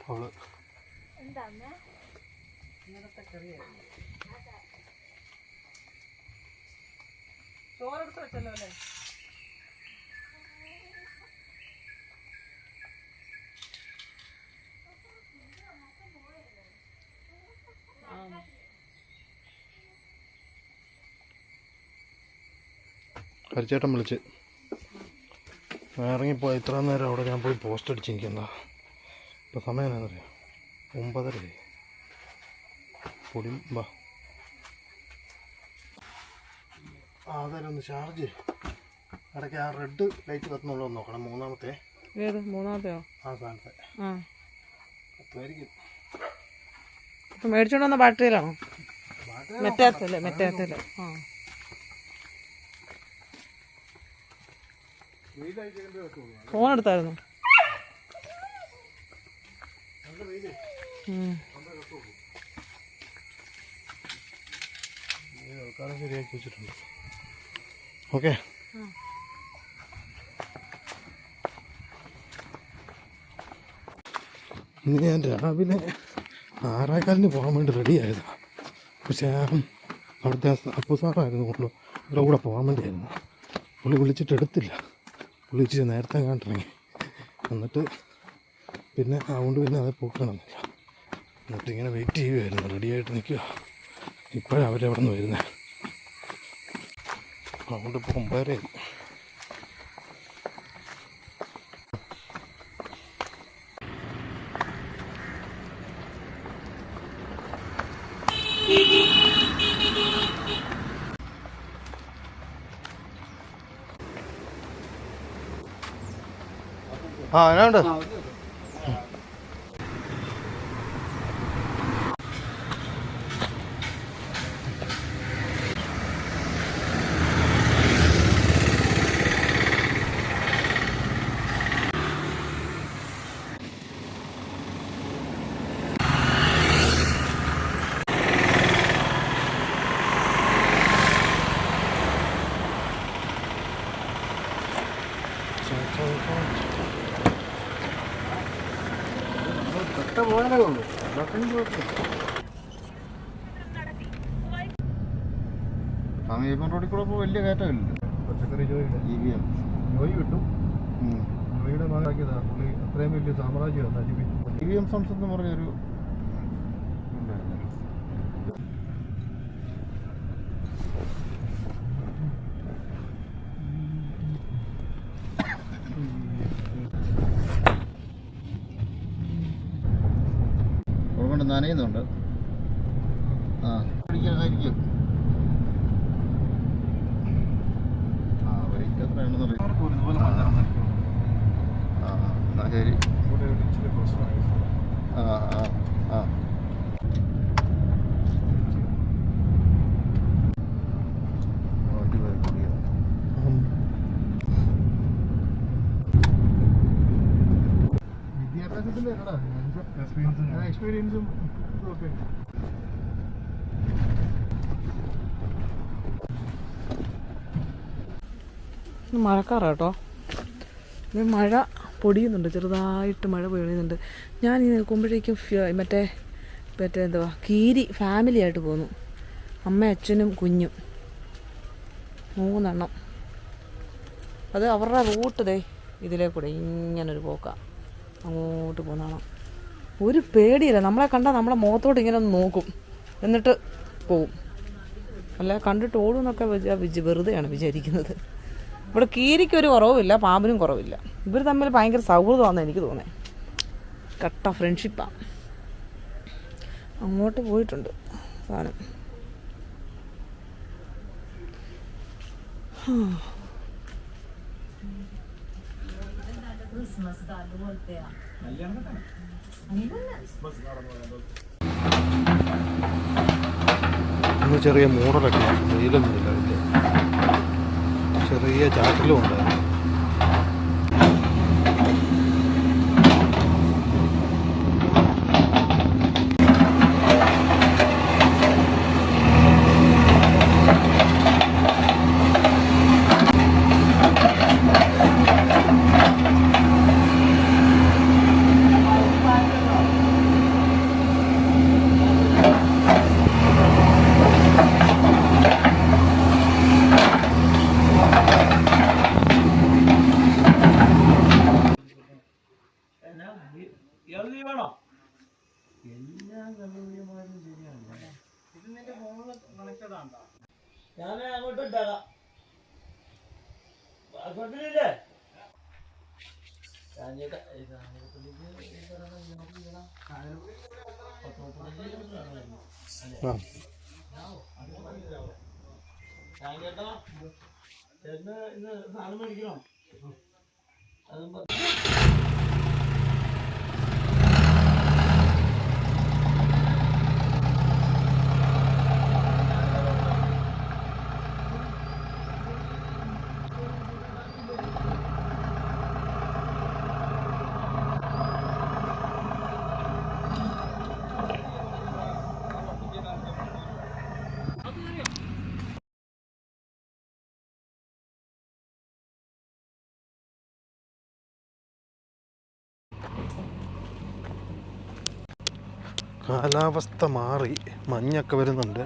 അവള് ചോറെടുത്ത് വെച്ചല്ലോ അല്ലേ? ഹരിച്ചേട്ടൻ വിളിച്ച് ഇറങ്ങിപ്പോയി. ഇത്ര നേരം അവിടെ ഞാൻ പോയി പോസ്റ്റ് അടിച്ചിരിക്കുന്ന. ഇപ്പം സമയം എന്നാന്നറിയാം, 9:30. പൊടി വാ അതായാലും ഒന്ന് ചാർജ് ഇടയ്ക്ക് ആ റെഡ് ലൈറ്റ് കത്തുന്നുള്ളൂ നോക്കണം. മൂന്നാമത്തെ മൂന്നാമത്തെയോ? ആ സ്ഥാനത്തെ കത്തുമായിരിക്കും. ഇപ്പം മേടിച്ചോണ്ട് വന്ന ബാറ്ററിയിലാണോ? മെറ്റാത്തല്ലേ? മെറ്റാത്തല്ലേ? ആ ഫോൺ എടുത്തായിരുന്നു. ശരിയാക്കി വെച്ചിട്ടുണ്ട്. ഓക്കെ, ഇന്ന് ഞാൻ രാവിലെ 6:15 പോകാൻ വേണ്ടി റെഡിയായതാണ്. പക്ഷേ അവിടുത്തെ അപ്പു സാറായിരുന്നു കൊണ്ട് ഇവിടെ കൂടെ പോകാൻ വേണ്ടിയായിരുന്നു. പുള്ളി വിളിച്ചിട്ട് എടുത്തില്ല. പുള്ളി ഇച്ചിരി നേരത്തെ കണ്ടിറങ്ങി. എന്നിട്ട് പിന്നെ അതുകൊണ്ട് പിന്നെ അത് പോക്കണമെന്നില്ല. എന്നിട്ട് ഇങ്ങനെ വെയിറ്റ് ചെയ്യുമായിരുന്നു, റെഡിയായിട്ട് നിൽക്കുക. ഇപ്പോഴാണ് അവരവിടെ നിന്ന് വരുന്നത്. അതുകൊണ്ട് ഇപ്പോൾ 9:30. ആ എന്നാണ്ട് പോകാനേ ഉള്ളൂ. സമീപം റോഡിൽ കൂടെ ഇപ്പോൾ വലിയ കയറ്റമില്ല. പച്ചക്കറി ജോയി കിട്ടും. പുള്ളിയുടെ മകനാക്കിയതാ. പുള്ളി അത്രയും വലിയ സാമ്രാജ്യമാണ് നശിപ്പിച്ചു. EVM സൺസ് എന്ന് പറഞ്ഞൊരു അതുകൊണ്ട് നനയുന്നുണ്ട്. ആ പിടിക്കാനായിരിക്കും. വെയിറ്റ് എത്രയാണെന്ന് അറിയാം. എന്നാ ശരി. ആ ആ ആ വിദ്യാഭ്യാസത്തിൻ്റെ എക്സ്പീരിയൻസും ഒക്കെ. മഴക്കാറാട്ടോ. മഴ പൊടിയുന്നുണ്ട്, ചെറുതായിട്ട് മഴ പൊടിയുന്നുണ്ട്. ഞാൻ ഈ നിൽക്കുമ്പോഴേക്കും മറ്റേ എന്തുവാ കീരി ഫാമിലി ആയിട്ട് പോന്നു. അമ്മ, അച്ഛനും കുഞ്ഞും 3 എണ്ണം. അത് അവരുടെ റൂട്ട് ദേ ഇതിലേ കൂടെ ഇങ്ങനൊരു പോക്കാണ്. അങ്ങോട്ട് പോകുന്നതാണ്. ഒരു പേടിയില്ല. നമ്മളെ കണ്ടാൽ നമ്മളെ മുഖത്തോട്ട് ഇങ്ങനെ ഒന്ന് നോക്കും, എന്നിട്ട് പോവും. അല്ല കണ്ടിട്ട് ഓടുമെന്നൊക്കെ വെറുതെയാണ് വിചാരിക്കുന്നത്. ഇവിടെ കീരിക്കൊരു കുറവുമില്ല, പാമ്പിനും കുറവില്ല. ഇവർ തമ്മിൽ ഭയങ്കര സൗഹൃദമാണെന്ന് എനിക്ക് തോന്നുന്നത്. കട്ട ഫ്രണ്ട്ഷിപ്പാണ്. അങ്ങോട്ട് പോയിട്ടുണ്ട് സാധനം. ഇന്ന് ചെറിയ മൂടലൊക്കെ, വെയിലൊന്നുമില്ല. വലിയ ചെറിയ ചാറ്റലും ഉണ്ടായിരുന്നു. വേണോ എല്ലാം കണ്ടുപിടിയമാരും ശരിയാണ്. ഇത് നിന്റെ ഫോണിൽ കണക്റ്റഡ് ആണോ? ഞാൻ അങ്ങോട്ട് ഇട്ടാകാം. കുഴപ്പമില്ലേ? ചേട്ടാ ചേട്ടന് ഇന്ന് സാധനം മേടിക്കണം. അതും കാലാവസ്ഥ മാറി, മഞ്ഞൊക്കെ വരുന്നുണ്ട്.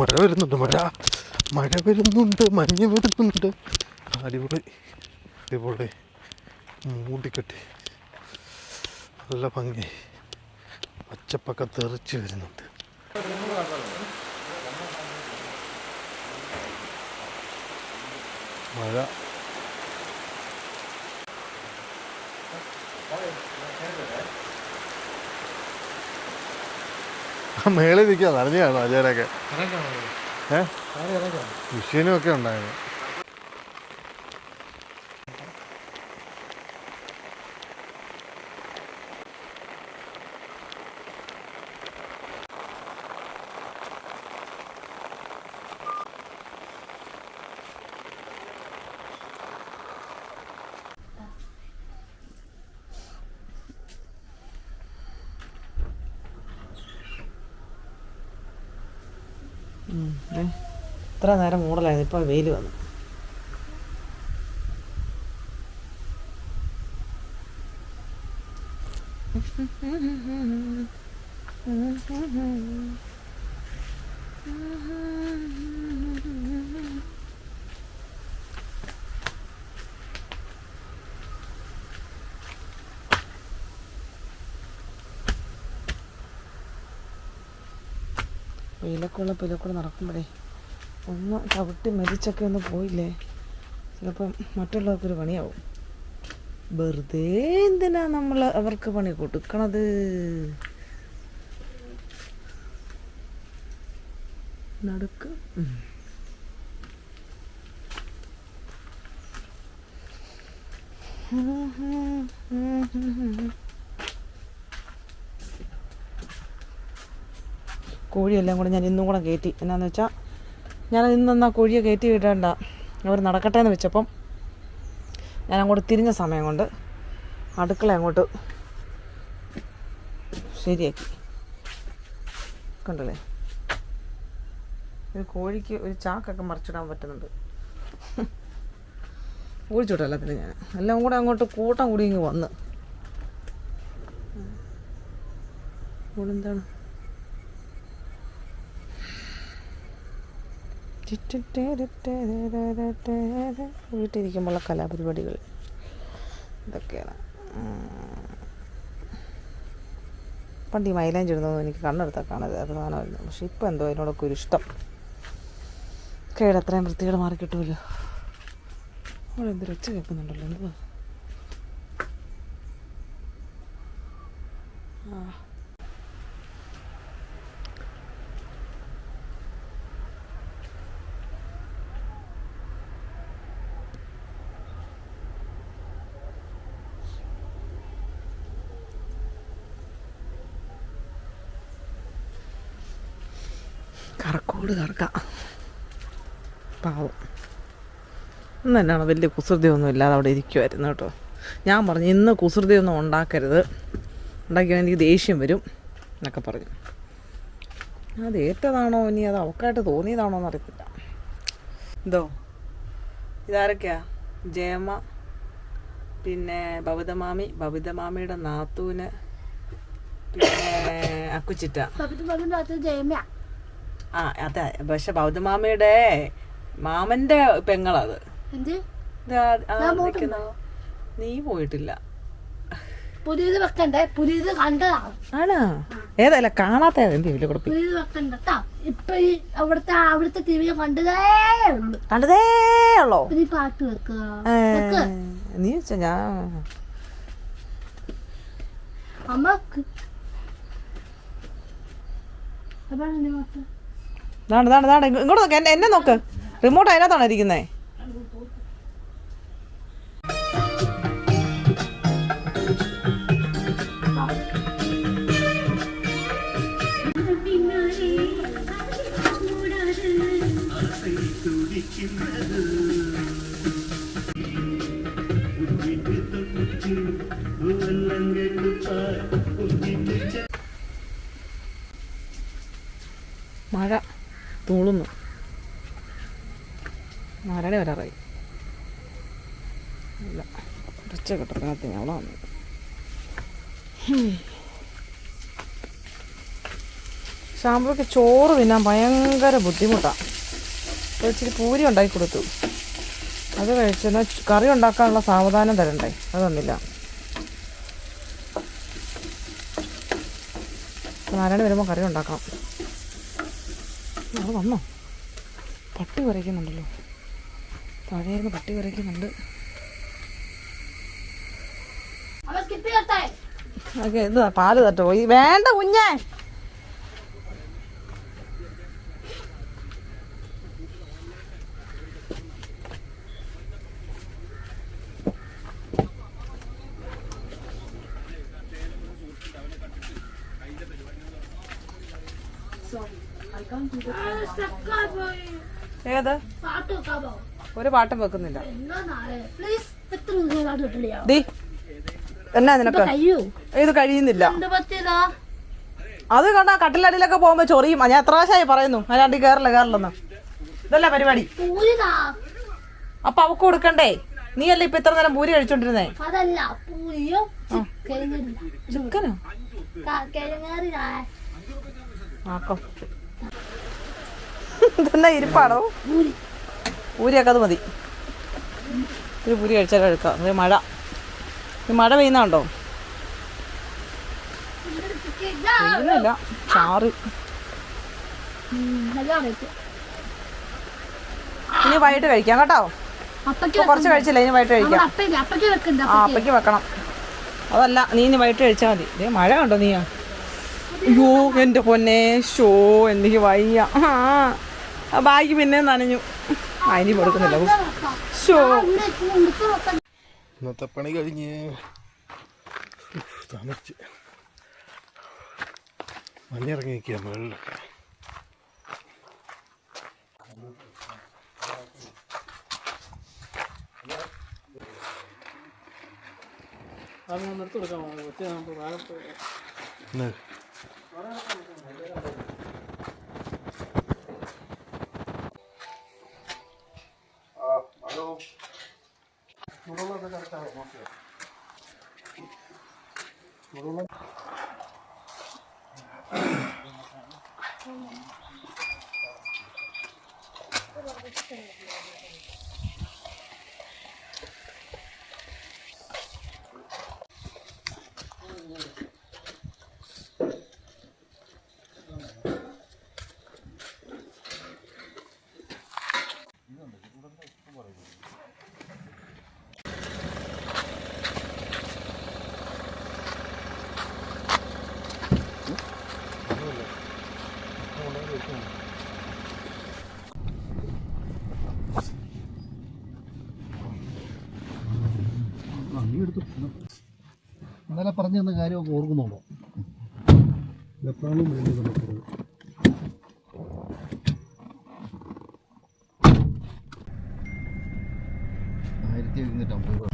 മഴ വരുന്നുണ്ട്, മഴ വരുന്നുണ്ട്, മഞ്ഞ് വരുന്നുണ്ട്. അടിപൊളി അടിപൊളി. മൂടിക്കെട്ടി നല്ല ഭംഗി, പച്ചപ്പൊക്കെ തെറിച്ച് വരുന്നുണ്ട്. മഴ മേളിൽ നിൽക്കുക, നനഞ്ഞാണോ അജയനൊക്കെ? മെഷീനും ഒക്കെ ഉണ്ടായിരുന്നു. ഇത്ര നേരം മൂടലായിരുന്നു, ഇപ്പോൾ വെയിൽ വന്നു. വെയിലൊക്കെ നടക്കുമ്പോഴേ ഒന്ന് ചവിട്ടി മരിച്ചൊക്കെ ഒന്ന് പോയില്ലേ, ചിലപ്പം മറ്റുള്ളവർക്കൊരു പണിയാവും. വെറുതെ എന്തിനാ നമ്മൾ അവർക്ക് പണി കൊടുക്കണത്? നടുക്ക് കോഴിയെല്ലാം കൂടെ ഞാൻ ഇന്നും കൂടെ കയറ്റി. എന്നാന്ന് വെച്ചാൽ ഞാൻ ഇന്നൊന്നാ കോഴിയെ കയറ്റി വിടേണ്ട, അവർ നടക്കട്ടെ എന്ന് വെച്ചപ്പം ഞാൻ അങ്ങോട്ട് തിരിഞ്ഞ സമയം കൊണ്ട് അടുക്കള അങ്ങോട്ട് ശരിയാക്കി. കണ്ടല്ലേ, ഒരു കോഴിക്ക് ഒരു ചാക്കൊക്കെ മറിച്ചിടാൻ പറ്റുന്നുണ്ട്. ഓടിച്ചോട്ടെ എല്ലാത്തിനും ഞാൻ എല്ലാം കൂടെ അങ്ങോട്ട് കൂട്ടം കൂടി ഇങ്ങ് വന്ന്. എന്താണ് വീട്ടിലിരിക്കുമ്പോഴുള്ള കലാപരിപാടികൾ ഇതൊക്കെയാണ്. പണ്ട് ഈ മൈലാഞ്ചി ഇടുന്നതൊന്നും എനിക്ക് കണ്ണെടുത്താൽ കാണാതെ പ്രധാനമായിരുന്നു. പക്ഷെ ഇപ്പം എന്തോ അതിനോടൊക്കെ ഒരു ഇഷ്ടം. കേടത്രയും വൃത്തികേട് മാറി കിട്ടുമല്ലോ. അവിടെ എന്തൊരു ഒച്ച കേൾക്കുന്നുണ്ടല്ലോ, എന്തുവാ? കറക്കോട് കറക്കാം. പാവം ഇന്ന് തന്നെയാണ്, വലിയ കുസൃതിയൊന്നും ഇല്ലാതെ അവിടെ ഇരിക്കുമായിരുന്നു കേട്ടോ. ഞാൻ പറഞ്ഞു ഇന്ന് കുസൃതിയൊന്നും ഉണ്ടാക്കരുത്, ഉണ്ടാക്കിയാൽ എനിക്ക് ദേഷ്യം വരും എന്നൊക്കെ പറഞ്ഞു. അത് ഏറ്റതാണോ ഇനി അത് അവക്കായിട്ട് തോന്നിയതാണോ എന്നറിയത്തില്ല. എന്തോ ഇതാരൊക്കെയാ? ജയമ്മ, പിന്നെ ബബിതമാമി, ബബിതമാമിയുടെ നാത്തൂന്, പിന്നെ അക്കുച്ചിറ്റ. ആ അതെ, പക്ഷെ ബൗദ്ധമാമയുടെ മാമന്റെ പെങ്ങളത്. നീ പോയിട്ടില്ല? പുതിയത് വെക്കണ്ടേ? പുതിയത് കണ്ടതാണ്. ആണോ? ഏതല്ല കാണാത്ത പുതിയത് വെക്കണ്ട. ഇപ്പൊ ഈ അവിടുത്തെ ടി വി കണ്ടതേ ഉള്ളോ? ഈ പാട്ട് വെക്കുക. നീ വെച്ച ഞാൻ അമ്മക്ക് ഇങ്ങോട്ട് നോക്ക്, എന്നെ നോക്ക്. റിമോട്ട് അതിനകത്താണോ ഇരിക്കുന്നേ? മഴ തൂളുന്നു. നാരായണ വരാറായി. ഇല്ല, ഉച്ച കിട്ടത്തിനകത്ത് അവളെ വന്നു. ഷാമ്പുക്ക് ചോറ് തിന്നാൻ ഭയങ്കര ബുദ്ധിമുട്ടാണ്. ഇച്ചിരി പൂരി ഉണ്ടാക്കി കൊടുത്തു. അത് കഴിച്ചെന്നാൽ കറി ഉണ്ടാക്കാനുള്ള സാവധാനം തരണ്ടേ, അത് തന്നില്ല. നാരായണ വരുമ്പോൾ കറി ഉണ്ടാക്കണം. അത് വന്നോ? പട്ടി കുറയ്ക്കുന്നുണ്ടല്ലോ, താഴേന്ന് പട്ടി കുറയ്ക്കുന്നുണ്ട്. ഓക്കെ, ഇത് പാല് തട്ടോ? ഈ വേണ്ട കുഞ്ഞേ. ഏത് ഒരു പാട്ടും വെക്കുന്നില്ല. എന്നാ നിനക്ക് ഇത് കഴിയുന്നില്ല? അത് കണ്ടാ കട്ടിലടിയിലൊക്കെ പോകുമ്പോ ചൊറിയും. ഞാൻ എത്ര പ്രാവശ്യമായി പറയുന്നു അതിനാണ്ടി കേറില്ലെന്ന്. ഇതല്ല പരിപാടി. അപ്പൊ അവക്ക് കൊടുക്കണ്ടേ? നീയല്ലേ ഇപ്പൊ ഇത്ര നേരം പൂരി കഴിച്ചോണ്ടിരുന്നേ? ചിക്കനോ? ആക്കോ ഇതെന്നാ ഇരിപ്പാണോ? പൂരിയൊക്കെ അത് മതി. ഒരു പൂരി കഴിച്ചാലും എടുക്കാം. ഒരു മഴ, മഴ പെയ്യുന്നുണ്ടോ? പെയ്യുന്നില്ല, ചാറ്. ഇനി വൈകിട്ട് കഴിക്കാം കേട്ടോ. കുറച്ച് കഴിച്ചില്ല, ഇനി വൈകിട്ട് കഴിക്കാം. ആ, അപ്പയ്ക്ക് വെക്കണം. അതല്ല, നീ ഇനി വൈകിട്ട് കഴിച്ചാൽ മതി. ഇതേ മഴ കണ്ടോ നീ? അയ്യോ എൻ്റെ പൊന്നെ, ഷോ എനിക്ക് വയ്യ. ആ ബാഗ് പിന്നെ നനഞ്ഞു. അതിന് കൊടുക്കുന്നില്ല. ഷോ ഇന്നത്തെ പണി കഴിഞ്ഞ് തണുച്ച് മഞ്ഞിറങ്ങി നിൽക്കുക മുകളിലൊക്കെ. ഇന്നലെ പറഞ്ഞു തന്ന കാര്യമൊക്കെ ഓർക്കുന്നുണ്ടോ? എപ്പോഴും വേണ്ടി നമുക്ക് 1250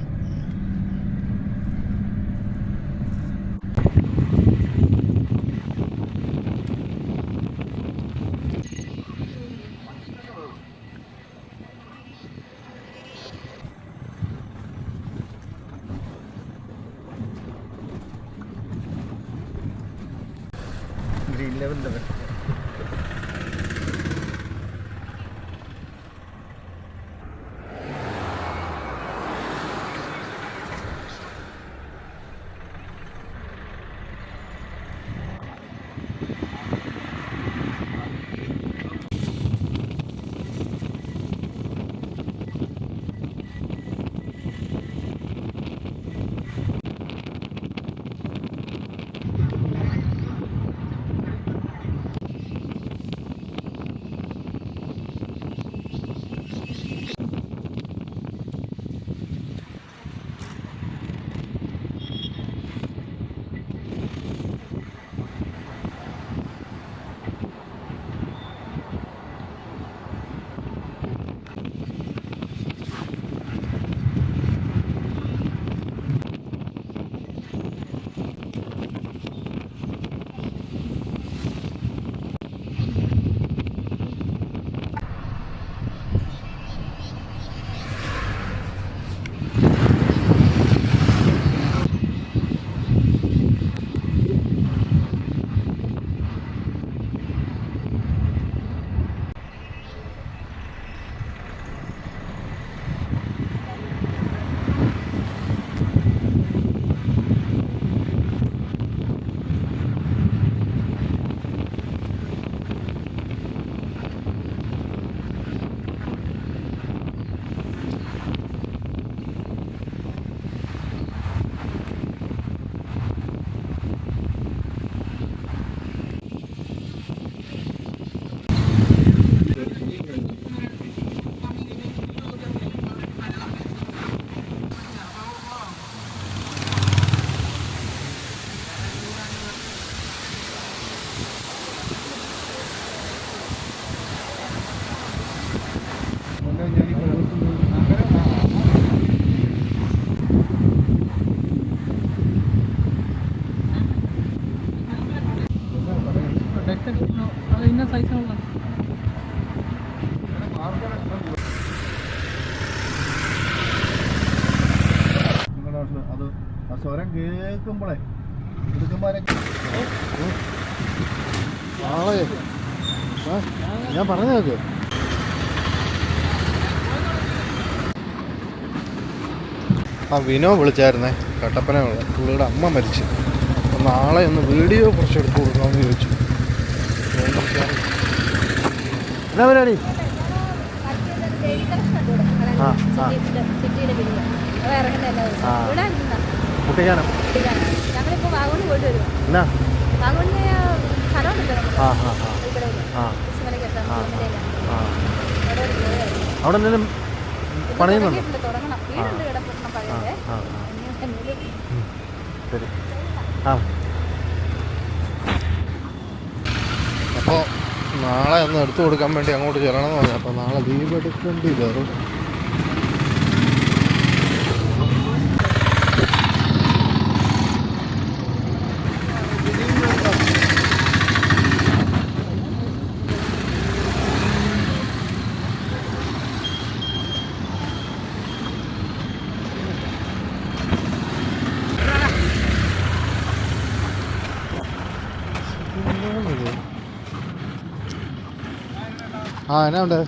ഗ്രീൻ ലെവലിൻ്റെ ആ സ്വരം കേൾക്കുമ്പോഴേ എടുക്കുമ്പോഴൊക്കെ നാളെ ഞാൻ പറഞ്ഞു നോക്ക്. ആ വിനോ വിളിച്ചായിരുന്നേ, കട്ടപ്പനയുള്ള പുള്ളിയുടെ അമ്മ മരിച്ചു. അപ്പം നാളെ ഒന്ന് വീഡിയോ കുറച്ച് എടുത്ത് കൊടുക്കാമെന്ന് ചോദിച്ചു. എന്നാ പരിപാടി? ആ ആ കുട്ടിക്കാനം ഞങ്ങളിപ്പോ വാഗോണ് പോയിട്ട് വരുവാ. എന്നാ വാഗോണിന് സ്ഥലമുണ്ട് ആ ആ ആ ആ അവിടെ എന്തെങ്കിലും പണിയുന്നുണ്ടോ? തുടങ്ങണം. വീടുണ്ട് കിടപ്പുറം പഴയത്. ആ ശരി. ആ അപ്പോൾ നാളെ ഒന്ന് എടുത്തു കൊടുക്കാൻ വേണ്ടി അങ്ങോട്ട് ചെല്ലണമെന്ന് പറഞ്ഞു. അപ്പോൾ നാളെ ലീവ് എടുക്കേണ്ടി വരും. ആ എന്നാ ഉണ്ട്?